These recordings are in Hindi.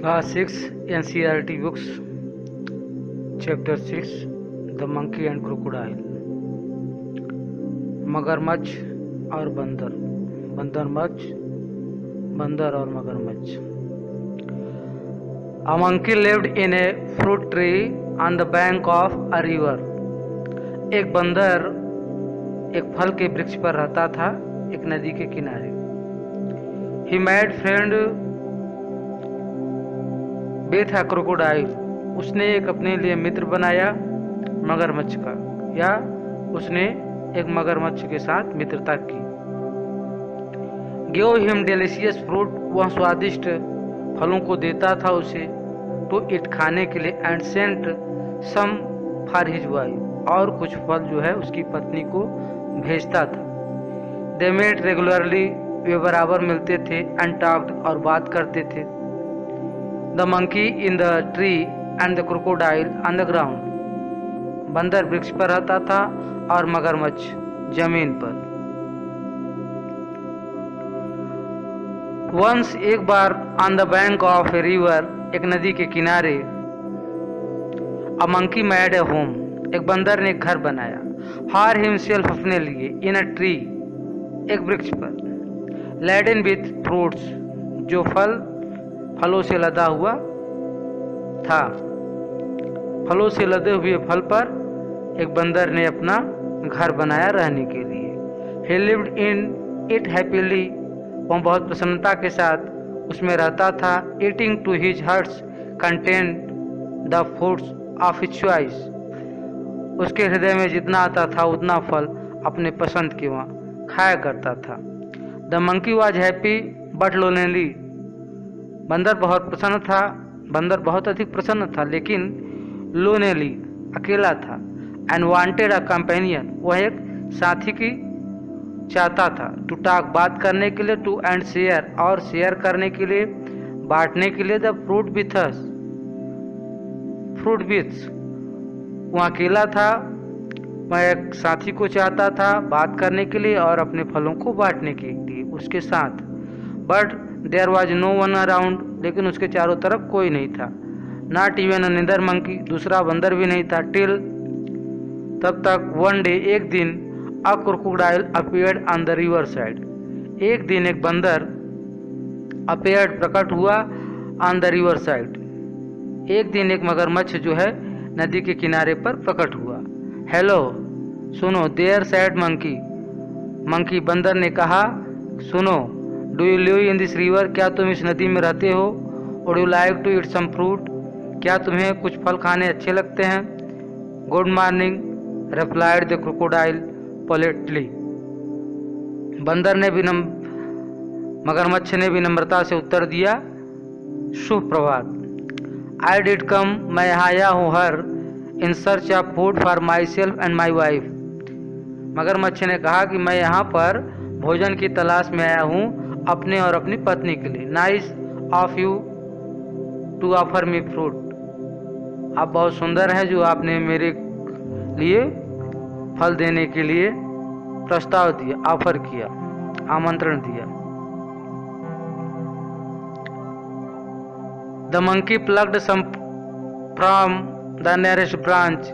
Class 6 NCERT books, Chapter 6, The Monkey and Crocodile. मगरमच्छ और बंदर, बंदर और मगरमच्छ. A monkey lived in a fruit tree on the bank of a river. एक बंदर एक फल के वृक्ष पर रहता था एक नदी के किनारे. He made friend with a crocodile. उसने एक अपने लिए मित्र बनाया मगरमच्छ का, या उसने एक मगरमच्छ के साथ मित्रता की. Gave him delicious fruit. वह स्वादिष्ट फलों को देता था उसे to eat खाने के लिए, and sent some for his wife. और कुछ फल जो है उसकी पत्नी को भेजता था. They met regularly. वे बराबर मिलते थे. And talked और बात करते थे. The monkey in the tree and the crocodile on the ground. बंदर वृक्ष पर रहता था और मगरमच्छ जमीन पर. Once एक बार on the bank of a river, एक नदी के किनारे, a monkey made a home. एक बंदर ने एक घर बनाया for himself अपने लिए in a tree, एक वृक्ष पर, laden with fruits, जो फलों से लदा हुआ था. फलों से लदे हुए फल पर एक बंदर ने अपना घर बनाया रहने के लिए. He lived in it happily. वह बहुत प्रसन्नता के साथ उसमें रहता था. Eating to his heart's content the fruits of his choice. उसके हृदय में जितना आता था उतना फल अपने पसंद के वहाँ खाया करता था. The monkey was happy but lonely. बंदर बहुत अधिक प्रसन्न था लेकिन लोनेली, अकेला था. And wanted a companion. वह एक साथी की चाहता था. टू टॉक, बात करने के लिए. टू एंड शेयर, और शेयर करने के लिए, बांटने के लिए. द फ्रूट विथ, वह अकेला था. वह एक साथी को चाहता था बात करने के लिए और अपने फलों को बांटने के लिए उसके साथ. But there was no one around. लेकिन उसके चारों तरफ कोई नहीं था. Not even another monkey. दूसरा बंदर भी नहीं था. टिल, तब तक. वन डे, एक दिन. अ crocodile appeared on the river side. एक दिन एक बंदर अपीयर्ड, प्रकट हुआ. On the river side. एक दिन एक मगरमच्छ जो है नदी के किनारे पर प्रकट हुआ. हेलो, सुनो. देयर सैड मंकी, बंदर ने कहा. सुनो. Do you live in this river. क्या तुम इस नदी में रहते हो. Would you like to eat some fruit. क्या तुम्हें कुछ फल खाने अच्छे लगते हैं. Good morning, replied the crocodile politely. मगरमच्छ ने विनम्रता से उत्तर दिया. शुभ प्रभात. आई डिड कम, मैं यहाँ आया हूँ. Here in search of food for myself and my wife. मगरमच्छ ने कहा कि मैं यहाँ पर भोजन की तलाश में आया हूँ अपने और अपनी पत्नी के लिए. Nice of you to offer me fruit. आप बहुत सुंदर हैं जो आपने मेरे लिए फल देने के लिए प्रस्ताव दिया, ऑफर किया, आमंत्रण दिया. The monkey plugged some from the nearest branch.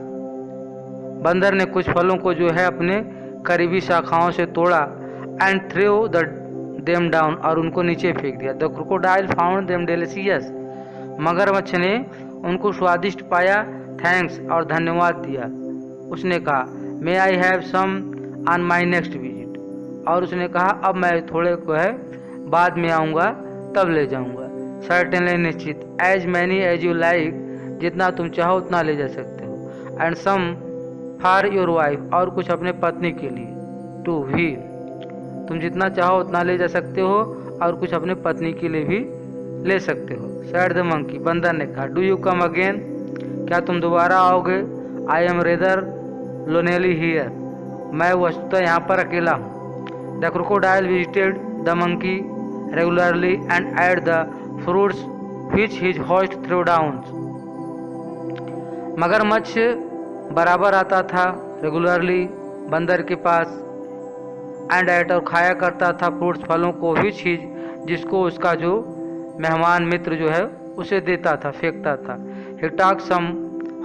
बंदर ने कुछ फलों को जो है अपने करीबी शाखाओं से तोड़ा. एंड थ्रू देम डाउन, और उनको नीचे फेंक दिया. The crocodile found them delicious. मगरमच्छ ने उनको स्वादिष्ट पाया. थैंक्स, और धन्यवाद दिया. उसने कहा. May I have some on my next visit. और उसने कहा अब मैं थोड़े को है बाद में आऊँगा, तब ले जाऊँगा. सर्टेनली, निश्चित. As many as you like. जितना तुम चाहो उतना ले जा सकते हो. And some for your wife. और कुछ अपने पत्नी के लिए. टू भी, तुम जितना चाहो उतना ले जा सकते हो और कुछ अपने पत्नी के लिए भी ले सकते हो. Said the monkey. बंदर ने कहा. Do you come again. क्या तुम दोबारा आओगे. I am rather lonely here. मैं वस्तुतः यहाँ पर अकेला हूँ. The crocodile visited the monkey regularly and ate the fruits which his host throw down. मगरमच्छ बराबर आता था रेगुलरली बंदर के पास. एंड एट, और खाया करता था फ्रूट्स, फलों को. विच हिज, जिसको उसका जो मेहमान मित्र जो है उसे देता था, फेंकता था। He took some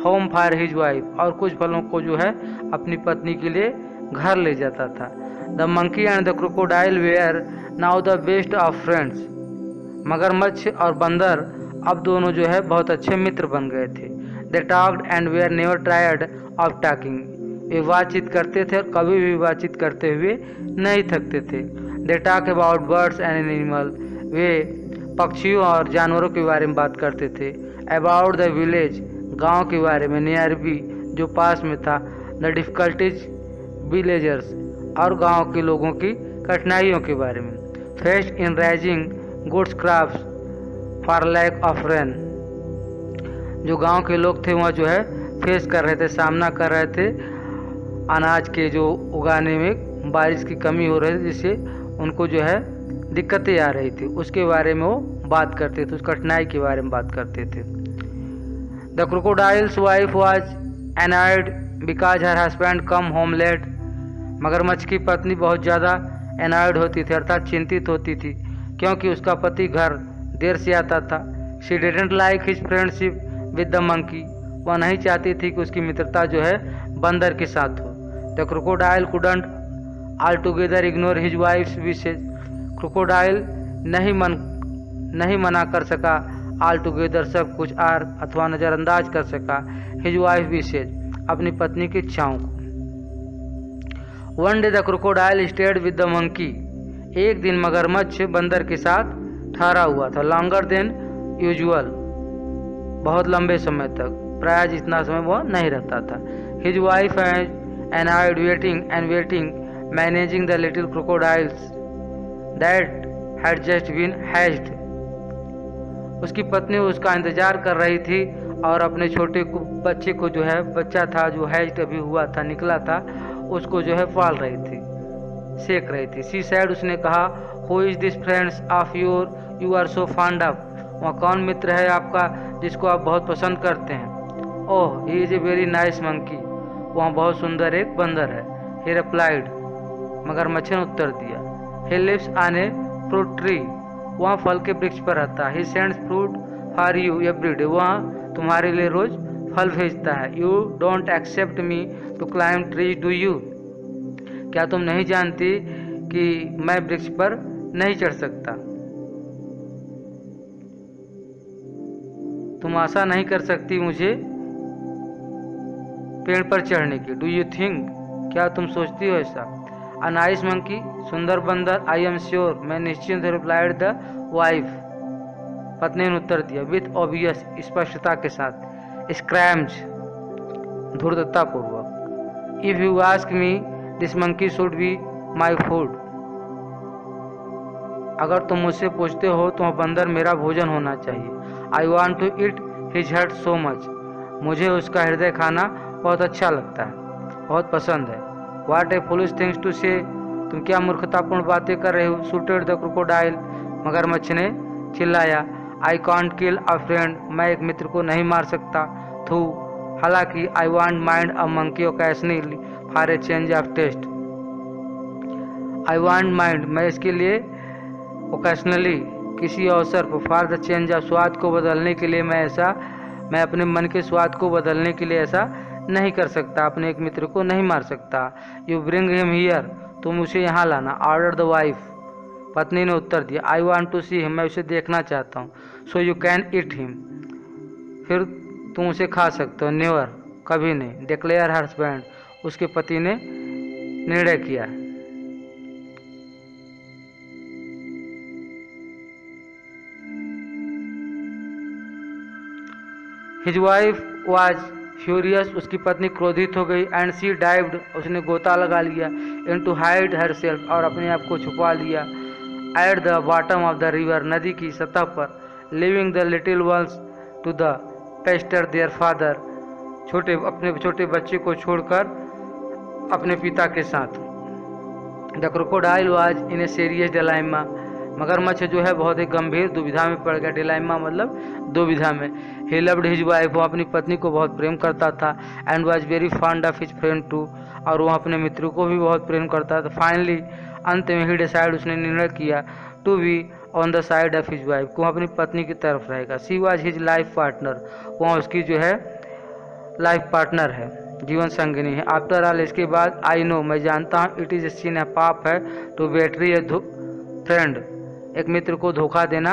home for his wife, और कुछ फलों को जो है अपनी पत्नी के लिए घर ले जाता था। The monkey and the crocodile were now the best of friends. मगरमच्छ और बंदर अब दोनों जो है बहुत अच्छे मित्र बन गए थे। They talked and were never tired of talking. वे बातचीत करते थे और कभी भी बातचीत करते हुए नहीं थकते थे। They talk about birds and animal. वे पक्षियों और जानवरों के बारे में बात करते थे। अबाउट द विलेज, गांव के बारे में। नियर बी, जो पास में था। द डिफिकल्टीज विलेजर्स, और गांव के लोगों की कठिनाइयों के बारे में। Faced in rising goods crops for lack of rain. जो गांव के लोग थे वहाँ जो है फेस कर रहे थे, सामना कर रहे थे अनाज के जो उगाने में बारिश की कमी हो रही थी, जिससे उनको जो है दिक्कतें आ रही थी, उसके बारे में वो बात करते थे, उस कठिनाई के बारे में बात करते थे। The crocodile's wife was annoyed because her husband come home late. मगरमच्छ की पत्नी बहुत ज़्यादा एनॉयड होती थी, अर्थात चिंतित होती थी, क्योंकि उसका पति घर देर से आता था। She didn't like his friendship with the monkey. वह नहीं चाहती थी कि उसकी मित्रता जो है बंदर के साथ हो। The crocodile couldn't all together ignore his wives wishes. Crocodile नहीं मना कर सका ऑल टुगेदर, सब कुछ, आर अथवा नज़रअंदाज कर सका हिज वाइफ विशेज, अपनी पत्नी की इच्छाओं को। One day the crocodile stayed with the monkey. एक दिन मगरमच्छ बंदर के साथ ठहरा हुआ था। लॉन्गर देन यूजुअल, बहुत लंबे समय तक, प्राय जितना समय वह नहीं रहता था। His wife and I waiting managing the little crocodiles that had just been hatched. उसकी पत्नी उसका इंतजार कर रही थी और अपने छोटे बच्चे को जो है, बच्चा था जो हैच्ड अभी हुआ था, निकला था, उसको जो है पाल रही थी, सेक रही थी। सी सैड, उसने कहा, who is this friends of your you are so fond of. वह कौन मित्र है आपका जिसको आप बहुत पसंद करते हैं? Oh, he is a very nice monkey. वह बहुत सुंदर एक बंदर है। ही रिप्लाइड, मगरमच्छ ने उत्तर दिया। He lives on a fruit tree. वह फल के वृक्ष पर रहता है। He sends fruit for you every day. वह तुम्हारे लिए रोज फल भेजता है। You don't accept me to climb trees do you. क्या तुम नहीं जानती कि मैं वृक्ष पर नहीं चढ़ सकता? तुम आशा नहीं कर सकती मुझे पेड़ पर चढ़ने की। डू यू थिंक, क्या तुम सोचती हो ऐसा? अ नाइस मंकी, सुंदर बंदर। आई एम श्योर, मैं निश्चिंत, रिप्लाइड द वाइफ, पत्नी ने उत्तर दिया। विथ ऑब्वियस, स्पष्टता के साथ। स्क्रैम्ज, धूर्तता पूर्वक। If you ask me, this monkey should be my food. अगर तुम मुझसे पूछते हो तो वह बंदर मेरा भोजन होना चाहिए। I want to eat his heart so much. मुझे उसका हृदय खाना बहुत अच्छा लगता है, बहुत पसंद है। वाट ए फुलिश थिंग्स टू से, तुम क्या मूर्खतापूर्ण बातें कर रहे हो? शूटेड द क्रोकोडाइल, मगरमच्छ ने चिल्लाया। I can't kill a friend, मैं एक मित्र को नहीं मार सकता। थू, हालांकि I won't mind a monkey occasionally for a change of taste. I won't mind, मैं इसके लिए ओकेशनली, किसी अवसर पर, फॉर द चेंज ऑफ, स्वाद को बदलने के लिए, मैं अपने मन के स्वाद को बदलने के लिए ऐसा नहीं कर सकता, अपने एक मित्र को नहीं मार सकता। यू ब्रिंग हिम हियर, तुम उसे यहाँ लाना। ऑर्डर द वाइफ, पत्नी ने उत्तर दिया। I want to see him, मैं उसे देखना चाहता हूँ। So you can eat him, फिर तुम उसे खा सकते हो। नेवर, कभी नहीं। डिक्लेयर हस्बैंड, उसके पति ने निर्णय किया। हिज वाइफ वॉज फ्यूरियस, उसकी पत्नी क्रोधित हो गई। एंड सी डाइव्ड, उसने गोता लगा लिया। In to hide herself, और अपने आप को छुपा लिया। At the bottom of the river, नदी की सतह पर। Leaving the little ones to the pester their father, अपने छोटे बच्चे को छोड़कर अपने पिता के साथ। The crocodile was in a serious dilemma, मगरमच्छ जो है बहुत ही गंभीर दुविधा में पड़ गया। डिलेमा मतलब दुविधा में। ही लव्ड हिज वाइफ, वो अपनी पत्नी को बहुत प्रेम करता था। And was very fond of his friend too, और वह अपने मित्र को भी बहुत प्रेम करता था। फाइनली, अंत में, ही डिसाइड, उसने निर्णय किया, to be on the side of his wife, वो अपनी पत्नी की तरफ रहेगा। She was his life partner, वहाँ उसकी जो है लाइफ पार्टनर है, जीवन संगिनी है। आफ्टर ऑल, इसके बाद, आई नो, मैं जानता हूँ, इट इज ए सिन, है पाप है, टू बेटरी ए फ्रेंड, एक मित्र को धोखा देना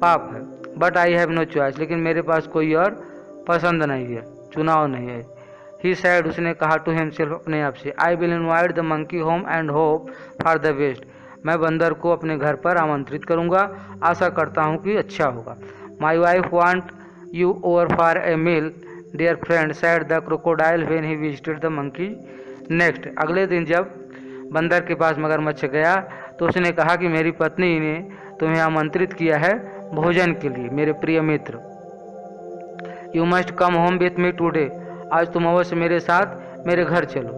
पाप है। But I have no choice, लेकिन मेरे पास कोई और पसंद नहीं है, चुनाव नहीं है। ही सैड, उसने कहा टू हिमसेल्फ, अपने आप से, I will invite the monkey home and hope for the best, मैं बंदर को अपने घर पर आमंत्रित करूंगा, आशा करता हूं कि अच्छा होगा। My wife want you over for a meal dear friend, said the crocodile when he visited the monkey next. अगले दिन जब बंदर के पास मगरमच्छ गया तो उसने कहा कि मेरी पत्नी ने तुम्हें आमंत्रित किया है भोजन के लिए, मेरे प्रिय मित्र। You must come home with me today, आज तुम अवश्य मेरे साथ मेरे घर चलो।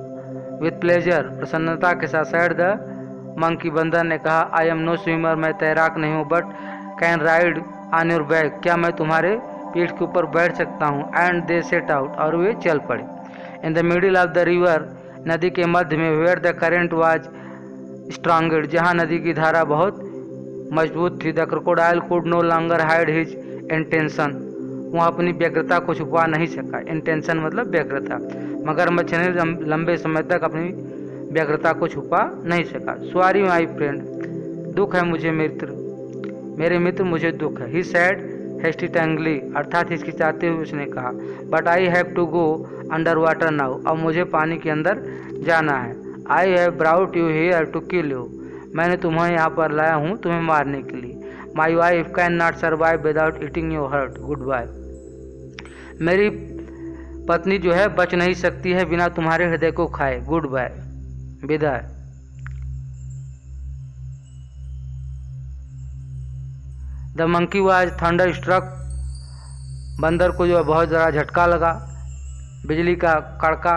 विथ प्लेजर, प्रसन्नता के साथ। सैड द मंकी, बंदर ने कहा, आई एम नो स्विमर, मैं तैराक नहीं हूँ, but can ride on your back, क्या मैं तुम्हारे पीठ के ऊपर बैठ सकता हूँ। एंड दे सेट आउट, और वे चल पड़े। In the middle of the river, नदी के मध्य में, where the current was strongest, जहाँ नदी की धारा बहुत मजबूत थी। The crocodile could no longer hide his intention, वह अपनी व्यग्रता को छुपा नहीं सका। इंटेंशन मतलब व्यग्रता। मगरमच्छ ने लंबे समय तक अपनी व्यग्रता को छुपा नहीं सका। सॉरी माई फ्रेंड, दुख है मुझे मित्र, मेरे मित्र, मुझे दुख है। ही सैड हेस्टिटेंगली, अर्थात हिचकिचाते हुए उसने कहा, but I have to go under water now, अब मुझे पानी के अंदर जाना है। I have brought you here to kill you, मैंने तुम्हें यहाँ पर लाया हूँ तुम्हें मारने के लिए। My wife can not survive without eating your heart, goodbye, मेरी पत्नी जो है बच नहीं सकती है बिना तुम्हारे हृदय को खाए, गुड बाय, विदाई। The monkey was thunderstruck, बंदर को जो है बहुत ज़रा झटका लगा, बिजली का कड़का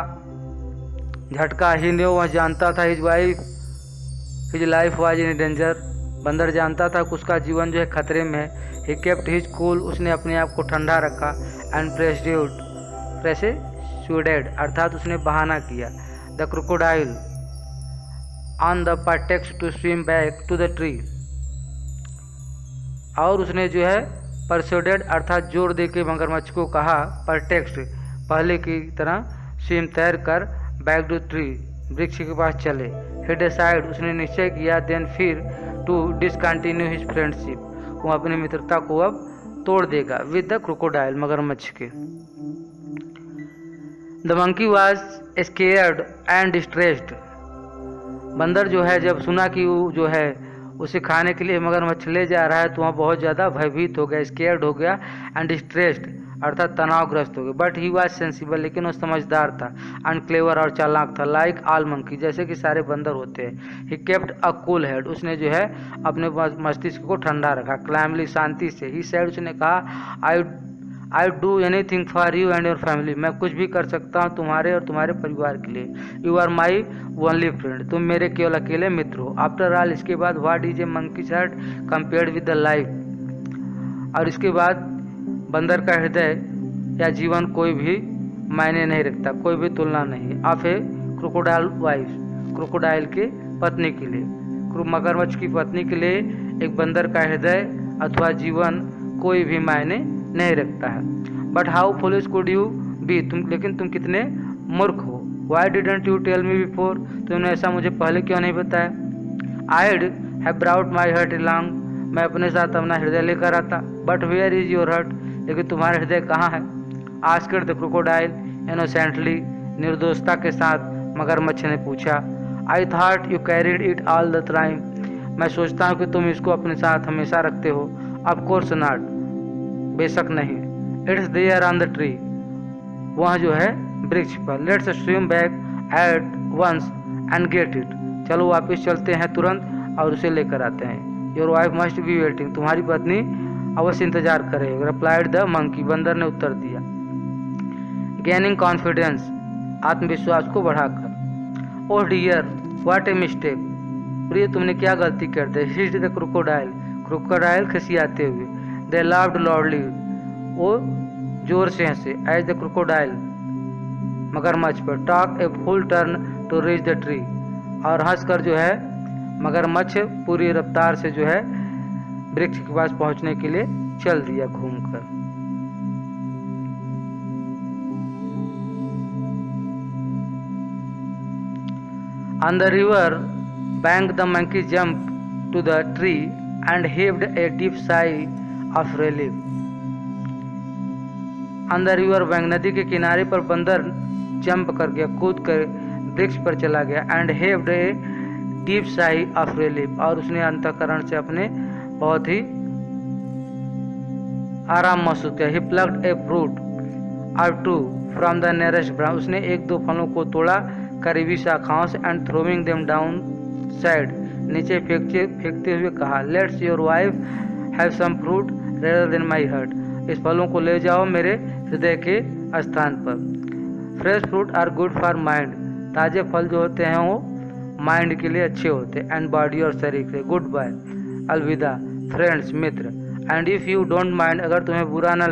झटका। ही न्यू, वह जानता था, his life was in danger, बंदर जानता था कि उसका जीवन जो है खतरे में है। ही केप्ट हिज कूल, उसने अपने आप को ठंडा रखा। एंड प्रेसिड्यूड, अर्थात उसने बहाना किया। The crocodile on the pretext to swim back to the tree, और उसने जो है परसुडेड अर्थात जोर दे के मगरमच्छ को कहा, परटेक्स्ट पहले की तरह, स्विम तैर कर, बैक टू ट्री वृक्ष के पास चले। ही डिसाइड, उसने निश्चय किया, देन फिर, टू डिसकंटिन्यू हिज फ्रेंडशिप, वो अपनी मित्रता को अब तोड़ देगा विद द क्रोकोडाइल, मगरमच्छ के। The monkey was scared and distressed, बंदर जो है जब सुना कि वो जो है उसे खाने के लिए मगरमच्छ ले जा रहा है तो वहाँ बहुत ज़्यादा भयभीत हो गया, स्केयर्ड हो गया, एंड डिस्ट्रेस्ड अर्थात तनावग्रस्त हो गया। बट ही वाज सेंसिबल, लेकिन वो समझदार था, एंड क्लेवर और चालाक था, लाइक ऑल मंकी, जैसे कि सारे बंदर होते हैं। He kept a cool head, उसने जो है अपने मस्तिष्क को ठंडा रखा, क्लैमली शांति से। ही सेड, उसने कहा, I do anything for you and your family, मैं कुछ भी कर सकता हूँ तुम्हारे और तुम्हारे परिवार के लिए। You are my only friend, तुम मेरे केवल अकेले मित्र हो। आफ्टर ऑल, इसके बाद, what is a monkeys heart compared with the life, और इसके बाद बंदर का हृदय या जीवन कोई भी मायने नहीं रखता, कोई भी तुलना नहीं। Of A crocodile wife, crocodile के पत्नी के लिए, मगरमच्छ की पत्नी के लिए एक बंदर का हृदय अथवा जीवन कोई भी मायने नहीं रखता है। But how foolish could you be, लेकिन तुम कितने मूर्ख हो। Why didn't you tell me before, तुमने ऐसा मुझे पहले क्यों नहीं बताया। I'd have brought my heart along, मैं अपने साथ अपना हृदय लेकर आता। But where is your heart, लेकिन तुम्हारा हृदय कहाँ है। आस्क्ड द क्रोकोडाइल इनोसेंटली, निर्दोषता के साथ मगरमच्छ ने पूछा। I thought you carried it all the time, मैं सोचता हूँ कि तुम इसको अपने साथ हमेशा रखते हो। ऑफ कोर्स नॉट, बेशक नहीं। It's there on the tree, वह जो है वृक्ष पर। Let's swim back at once and get it, चलो वापस चलते हैं तुरंत और उसे लेकर आते हैं। Your wife must be waiting, तुम्हारी पत्नी अवश्य इंतजार करेगी। रिप्लाइड द मंकी, बंदर ने उत्तर दिया। गेनिंग कॉन्फिडेंस, आत्मविश्वास को बढ़ाकर। Oh dear what a mistake, प्रिय तुमने क्या गलती कर दी। हिस्ड द क्रोकोडाइल, क्रोकोडाइल खिसियाते हुए। दे लाफ्ड लाउडली, वो जोर से हंसे। एज द क्रोकोडाइल, मगरमच्छ पर। Took a full turn to reach the tree, और हंसकर जो है मगरमच्छ पूरी रफ्तार से जो है वृक्ष के पास पहुंचने के लिए चल दिया घूमकर। On the river bank, the monkey jumped to the tree and heaved a deep sigh of relief. On the river bank, नदी के किनारे पर बंदर जंप कर गया, कूद कर वृक्ष पर चला गया। And heaved a deep sigh of relief, और उसने अंतःकरण से अपने बहुत ही आराम महसूस किया। He plucked a fruit or two from the nearest branch, उसने एक दो फलों को तोड़ा करीबी शाखाओं से। And throwing them down side, नीचे फेंकते हुए कहा, let's your wife have some fruit rather than my heart, इस फलों को ले जाओ मेरे हृदय के स्थान पर। Fresh fruit are good for mind, ताज़े फल जो होते हैं वो माइंड के लिए अच्छे होते हैं। एंड बॉडी और शरीर के। गुड बाय, अलविदा friends, Mitra. And if you don't mind, अगर तुम्हें बुरा न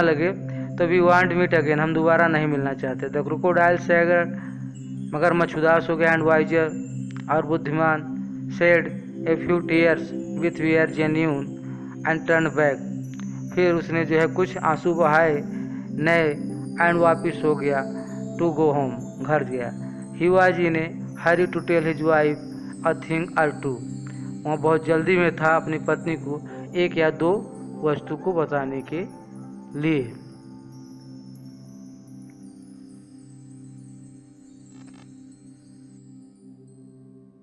लगे तो वी वांट मीट अगेन, हम दोबारा नहीं मिलना चाहते। द क्रोकोडाइल सेड, मगरमच्छ उदास हो गया। एंड वाइजर, और बुद्धिमान, shed a few tears with were genuine and turn back, फिर उसने जो है कुछ आंसू बहाए नए एंड वापिस हो गया। टू गो होम, घर गया। He was in a hurry to tell his wife a thing or two, वहाँ बहुत जल्दी में था अपनी पत्नी को एक या दो वस्तु को बताने के लिए।